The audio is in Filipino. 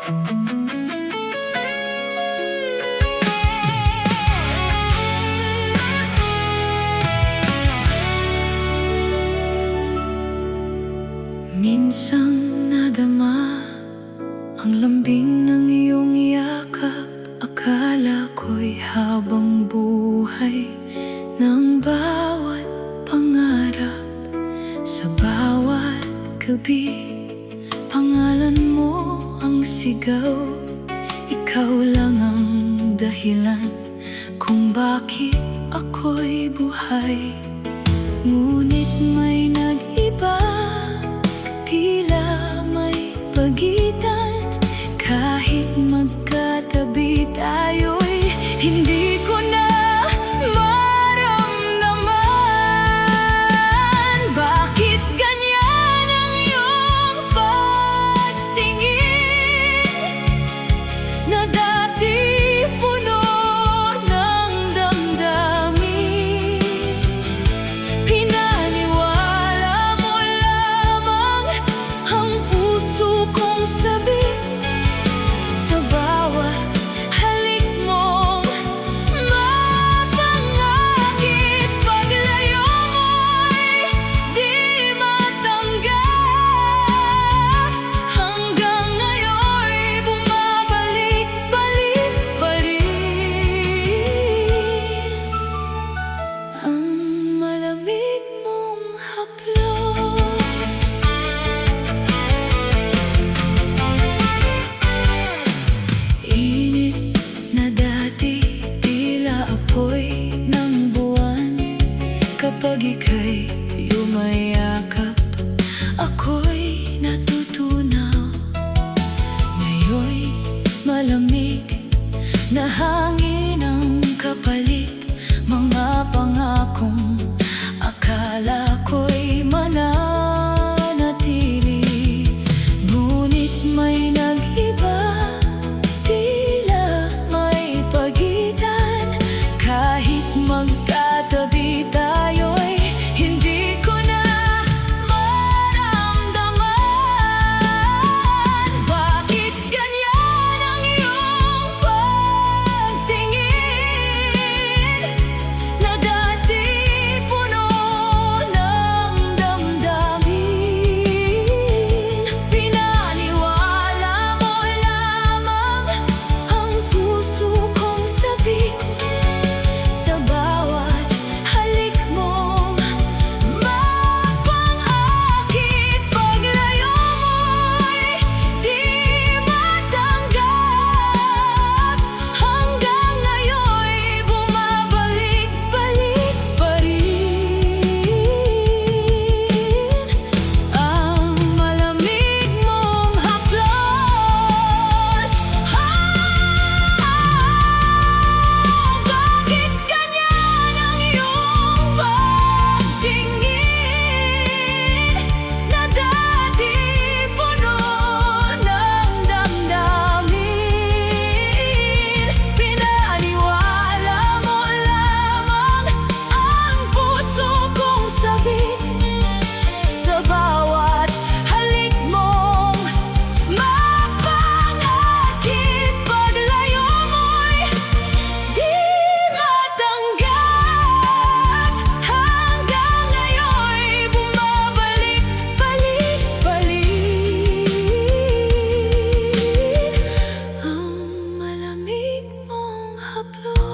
Minsang nadama ang lambing ng iyong yakap. Akala ko'y habang buhay ng bawat pangarap. Sa bawat gabi, pangalan mo ang sigaw. Ikaw lang ang dahilan kung bakit ako'y buhay. Ngunit may nag-iba, tila may pagitan. Kahit magkatabi tayo'y hindi ko na maramdaman. Bakit ganyan ang iyong pagtingin, na dati puno ng damdamin? Pinaniwala mo lamang ang puso kong sabi. Sa bawat halik mong mapangakit, paglayo mo'y di matanggap. Hanggang ngayon'y bumabalik-balik pa rin ang malamig mong haplos. Init na dati, tila apoy ng buwan. Kapag ika'y yumayakap, ako'y natutunaw. Ngayon'y malamig na hangin ang kapalit. Mga pangakong akala ko'y mananatili. Ngunit may nag-iba, tila may pagitan. Kahit magkatabi tayo'y hindi ko na maramdaman. Bakit ganyan ang iyong pagtingin, na dati puno ng damdamin? Pinaniwala mo lamang ang puso kong sabi. Sa bawat halik mong mapangakit, paglayo mo'y di matanggap. Hanggang ngayon'y bumabalik-balik pa rin ang malamig mong haplos. Bakit ganyan ang iyong pagtingin, na dati puno ng damdamin? Pinaniwala mo lamang ang puso kong sabi. Sa bawat halik mong mapangakit, paglayo mo'y di matanggap. Hanggang ngayon'y bumabalik-balik pa rin ang malamig mong haplos.